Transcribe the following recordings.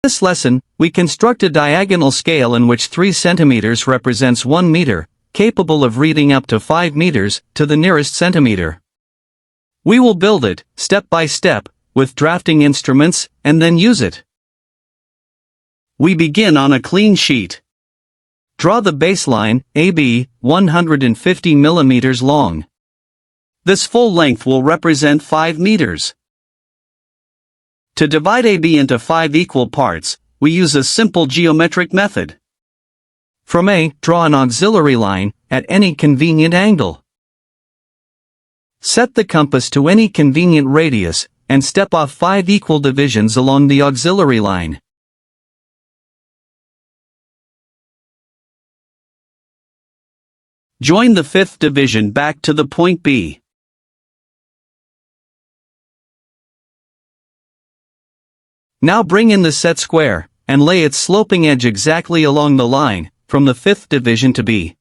this lesson, we construct a diagonal scale in which 3 centimeters represents 1 meter, capable of reading up to 5 meters to the nearest centimeter. We will build it, step by step, with drafting instruments, and then use it. We begin on a clean sheet. Draw the baseline, AB, 150 millimeters long. This full length will represent 5 meters. To divide AB into 5 equal parts, we use a simple geometric method. From A, draw an auxiliary line, at any convenient angle. Set the compass to any convenient radius, and step off 5 equal divisions along the auxiliary line. Join the 5th division back to the point B. Now bring in the set square, and lay its sloping edge exactly along the line, from the 5th division to B.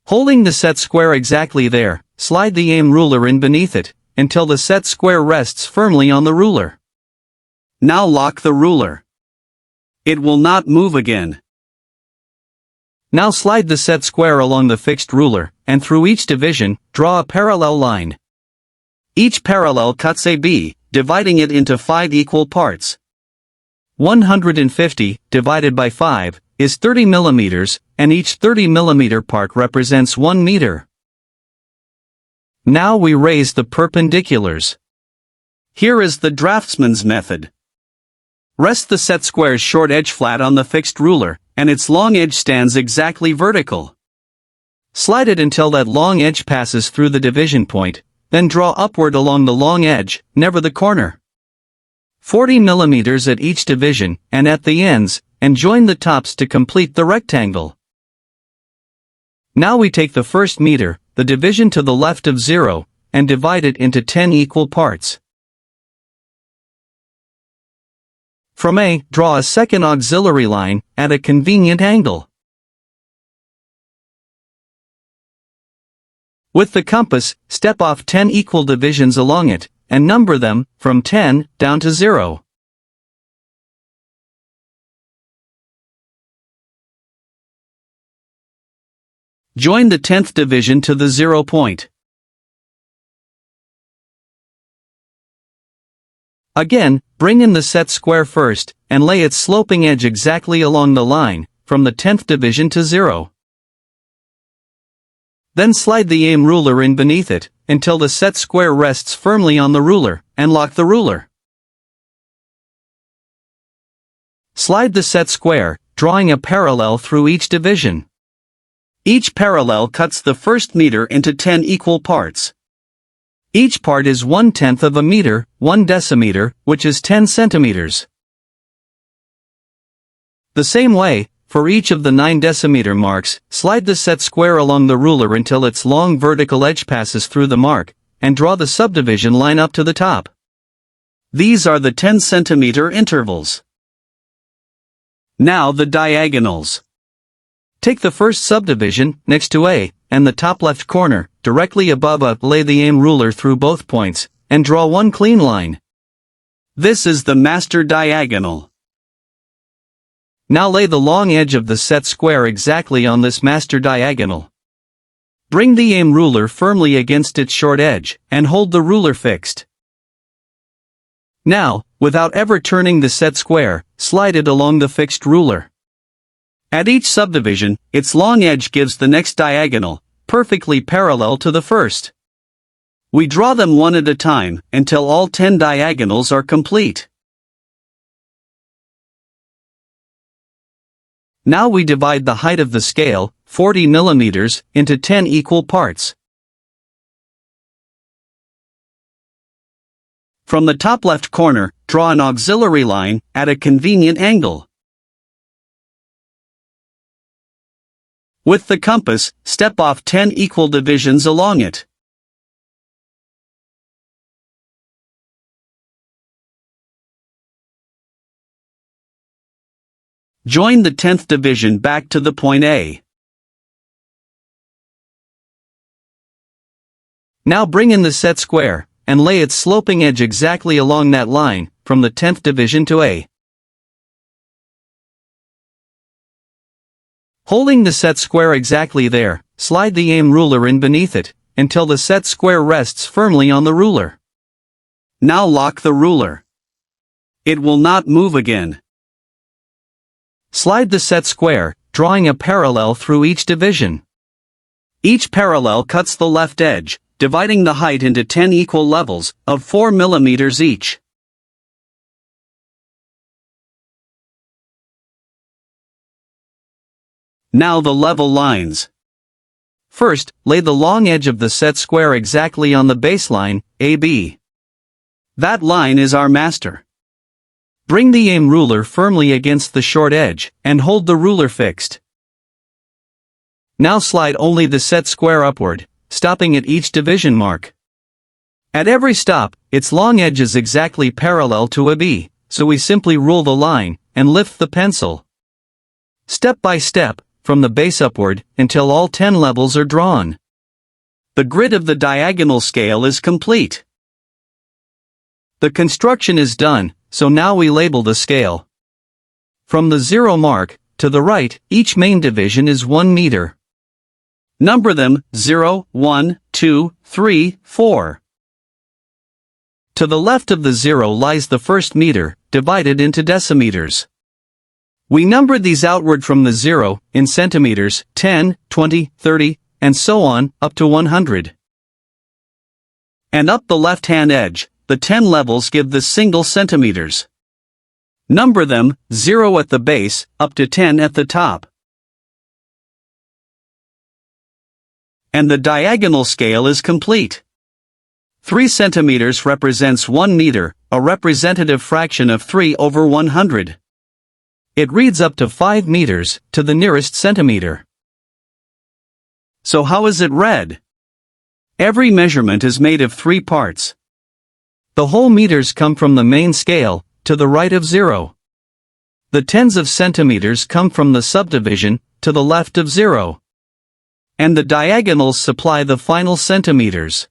Holding the set square exactly there, slide the aim ruler in beneath it, until the set square rests firmly on the ruler. Now lock the ruler. It will not move again. Now slide the set square along the fixed ruler, and through each division, draw a parallel line. Each parallel cuts AB, dividing it into 5 equal parts. 150 divided by 5 is 30 millimeters, and each 30 millimeter part represents 1 meter. Now we raise the perpendiculars. Here is the draftsman's method. Rest the set square's short edge flat on the fixed ruler, and its long edge stands exactly vertical. Slide it until that long edge passes through the division point, then draw upward along the long edge, never the corner. 40 millimeters at each division, and at the ends, and join the tops to complete the rectangle. Now we take the first meter, the division to the left of 0, and divide it into 10 equal parts. From A, draw a second auxiliary line, at a convenient angle. With the compass, step off 10 equal divisions along it, and number them, from 10, down to 0. Join the 10th division to the 0 point. Again, bring in the set square first, and lay its sloping edge exactly along the line, from the 10th division to 0. Then slide the aim ruler in beneath it, until the set square rests firmly on the ruler, and lock the ruler. Slide the set square, drawing a parallel through each division. Each parallel cuts the first meter into 10 equal parts. Each part is 1/10 of a meter, 1 decimeter, which is 10 centimeters. The same way, for each of the 9 decimeter marks, slide the set square along the ruler until its long vertical edge passes through the mark, and draw the subdivision line up to the top. These are the 10 centimeter intervals. Now the diagonals. Take the first subdivision, next to A, and the top left corner, directly above A. Lay the aim ruler through both points, and draw one clean line. This is the master diagonal. Now lay the long edge of the set square exactly on this master diagonal. Bring the aim ruler firmly against its short edge, and hold the ruler fixed. Now, without ever turning the set square, slide it along the fixed ruler. At each subdivision, its long edge gives the next diagonal, perfectly parallel to the first. We draw them one at a time, until all 10 diagonals are complete. Now we divide the height of the scale, 40 millimeters, into 10 equal parts. From the top left corner, draw an auxiliary line, at a convenient angle. With the compass, step off 10 equal divisions along it. Join the 10th division back to the point A. Now bring in the set square, and lay its sloping edge exactly along that line, from the 10th division to A. Holding the set square exactly there, slide the aim ruler in beneath it, until the set square rests firmly on the ruler. Now lock the ruler. It will not move again. Slide the set square, drawing a parallel through each division. Each parallel cuts the left edge, dividing the height into 10 equal levels, of 4 mm each. Now the level lines. First, lay the long edge of the set square exactly on the baseline, AB. That line is our master. Bring the aim ruler firmly against the short edge, and hold the ruler fixed. Now slide only the set square upward, stopping at each division mark. At every stop, its long edge is exactly parallel to AB, so we simply rule the line, and lift the pencil. Step by step, from the base upward, until all 10 levels are drawn. The grid of the diagonal scale is complete. The construction is done, so now we label the scale. From the 0 mark, to the right, each main division is 1 meter. Number them 0, 1, 2, 3, 4. To the left of the 0 lies the first meter, divided into decimeters. We numbered these outward from the 0, in centimeters, 10, 20, 30, and so on, up to 100. And up the left-hand edge, the 10 levels give the single centimeters. Number them, 0 at the base, up to 10 at the top. And the diagonal scale is complete. 3 centimeters represents 1 meter, a representative fraction of 3 over 100. It reads up to 5 meters, to the nearest centimeter. So how is it read? Every measurement is made of 3 parts. The whole meters come from the main scale, to the right of 0. The tens of centimeters come from the subdivision, to the left of 0. And the diagonals supply the final centimeters.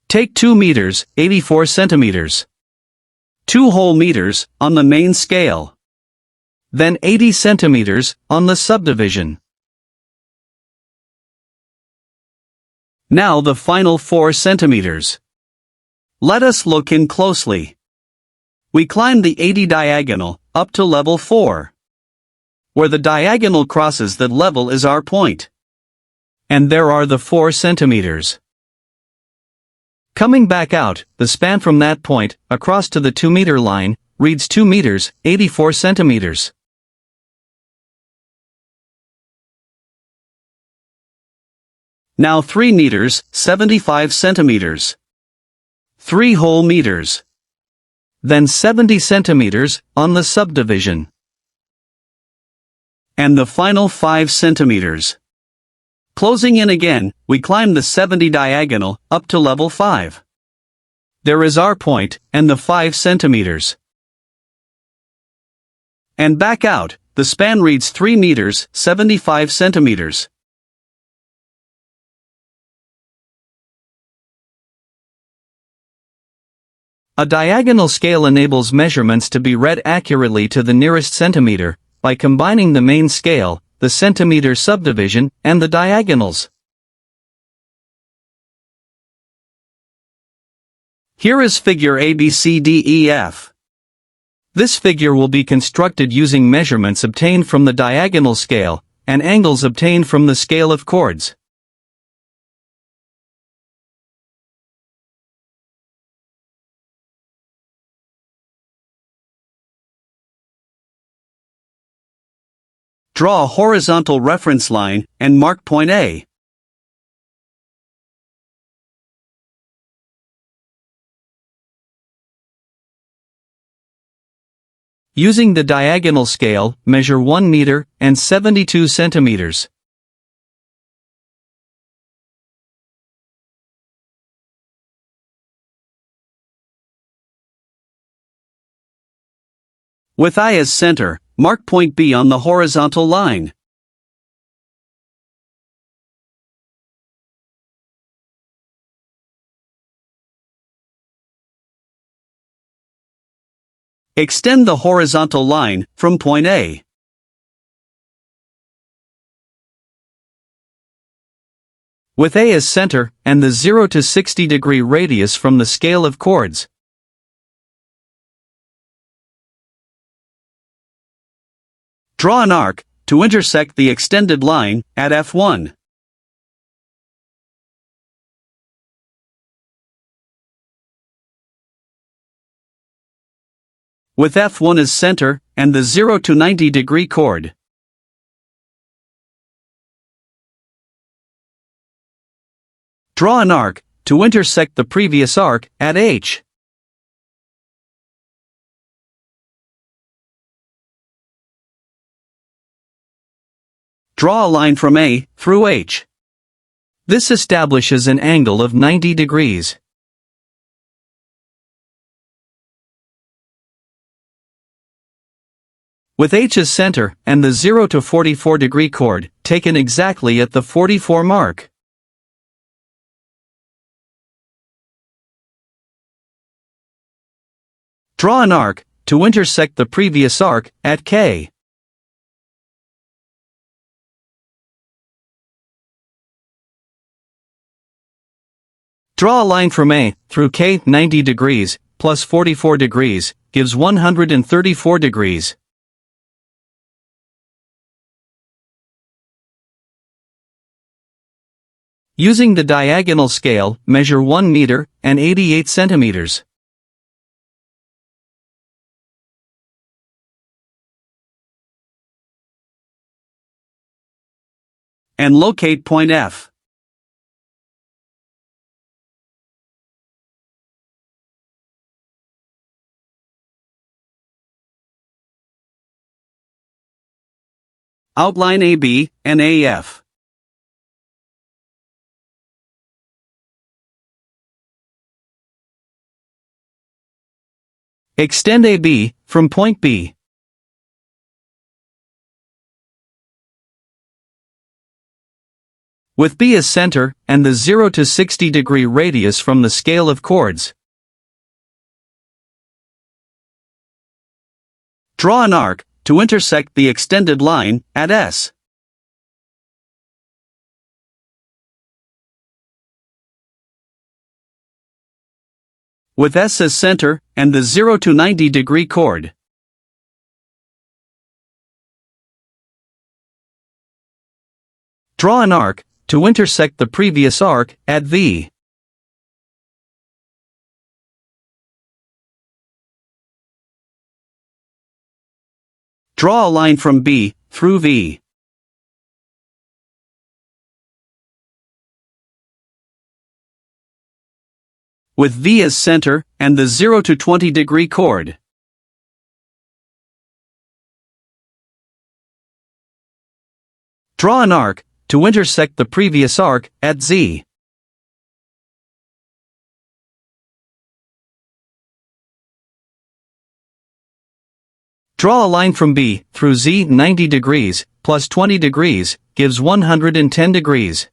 Take 2 meters, 84 centimeters. 2 whole meters, on the main scale. Then 80 centimeters, on the subdivision. Now the final 4 centimeters. Let us look in closely. We climb the 80 diagonal, up to level 4. Where the diagonal crosses that level is our point. And there are the 4 centimeters. Coming back out, the span from that point, across to the 2-meter line, reads 2 meters, 84 centimeters. Now 3 meters, 75 centimeters. 3 whole meters. Then 70 centimeters, on the subdivision. And the final 5 centimeters. Closing in again, we climb the 70 diagonal, up to level 5. There is our point, and the 5 centimeters. And back out, the span reads 3 meters, 75 centimeters. A diagonal scale enables measurements to be read accurately to the nearest centimeter, by combining the main scale, the centimeter subdivision, and the diagonals. Here is figure ABCDEF. This figure will be constructed using measurements obtained from the diagonal scale, and angles obtained from the scale of chords. Draw a horizontal reference line, and mark point A. Using the diagonal scale, measure 1 meter, and 72 centimeters. With I as center, mark point B on the horizontal line. Extend the horizontal line from point A. With A as center and the 0 to 60 degree radius from the scale of chords. Draw an arc to intersect the extended line at F1. With F1 as center and the 0 to 90 degree chord. Draw an arc to intersect the previous arc at H. Draw a line from A through H. This establishes an angle of 90 degrees. With H as center and the 0 to 44 degree chord taken exactly at the 44 mark. Draw an arc to intersect the previous arc at K. Draw a line from A through K. 90 degrees plus 44 degrees gives 134 degrees. Using the diagonal scale, measure 1 meter and 88 centimeters. And locate point F. Outline AB and AF. Extend AB from point B. With B as center and the 0 to 60 degree radius from the scale of chords. Draw an arc to intersect the extended line at S. With S as center and the 0 to 90 degree chord. Draw an arc to intersect the previous arc at V. Draw a line from B through V. With V as center and the 0 to 20 degree chord. Draw an arc to intersect the previous arc at Z. Draw a line from B through Z. 90 degrees plus 20 degrees gives 110 degrees.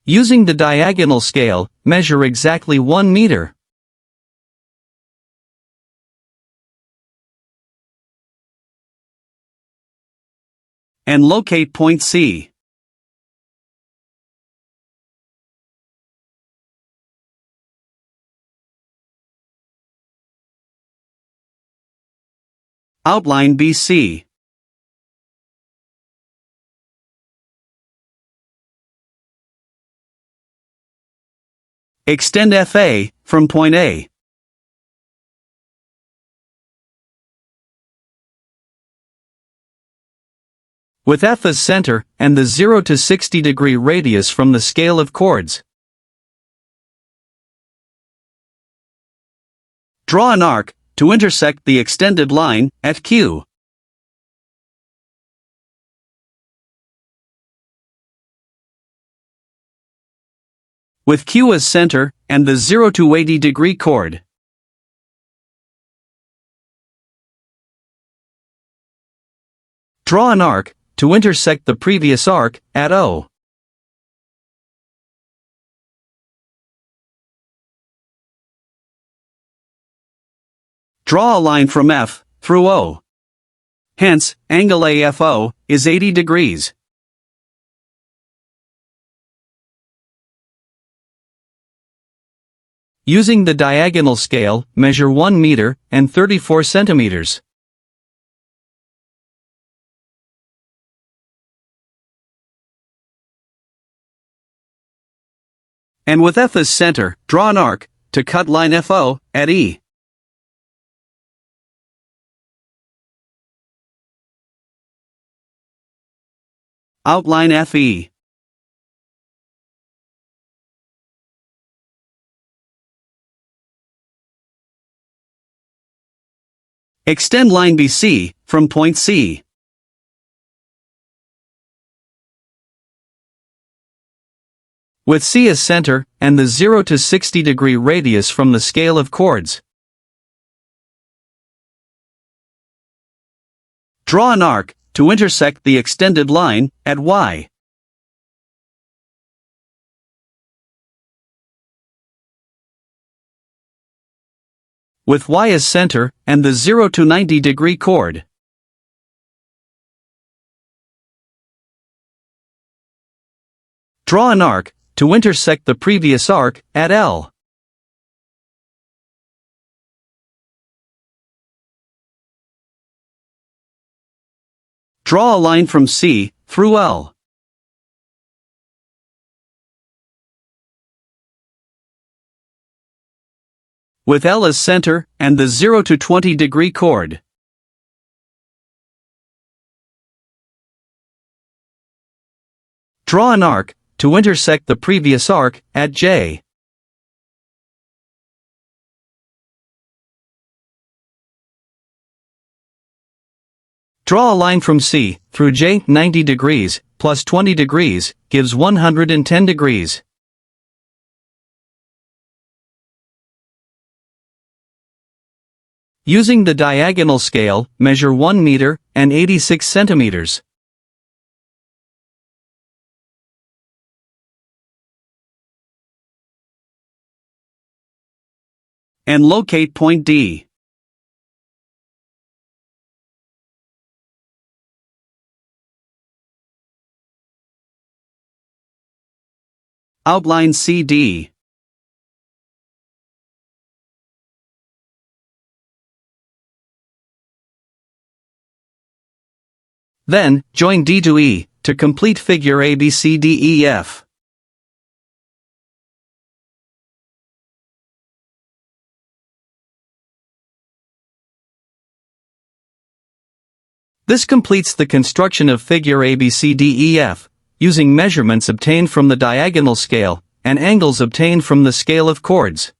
Using the diagonal scale, measure exactly 1 meter. And locate point C. Outline BC. Extend FA from point A. With F as center and the 0 to 60 degree radius from the scale of chords. Draw an arc to intersect the extended line at Q. With Q as center and the 0 to 80 degree chord. Draw an arc to intersect the previous arc at O. Draw a line from F through O. Hence, angle AFO is 80 degrees. Using the diagonal scale, measure 1 meter and 34 centimeters. And with F as center, draw an arc to cut line FO at E. Outline FE. Extend line BC from point C. With C as center and the 0 to 60 degree radius from the scale of chords. Draw an arc to intersect the extended line at Y. With Y as center and the 0 to 90 degree chord. Draw an arc to intersect the previous arc at L. Draw a line from C through L. With L as center and the 0 to 20 degree chord. Draw an arc to intersect the previous arc at J. Draw a line from C through J. 90 degrees plus 20 degrees gives 110 degrees. Using the diagonal scale, measure 1 meter and 86 centimeters. And locate point D. Outline CD. Then, join D to E to complete figure ABCDEF. This completes the construction of figure ABCDEF, using measurements obtained from the diagonal scale and angles obtained from the scale of chords.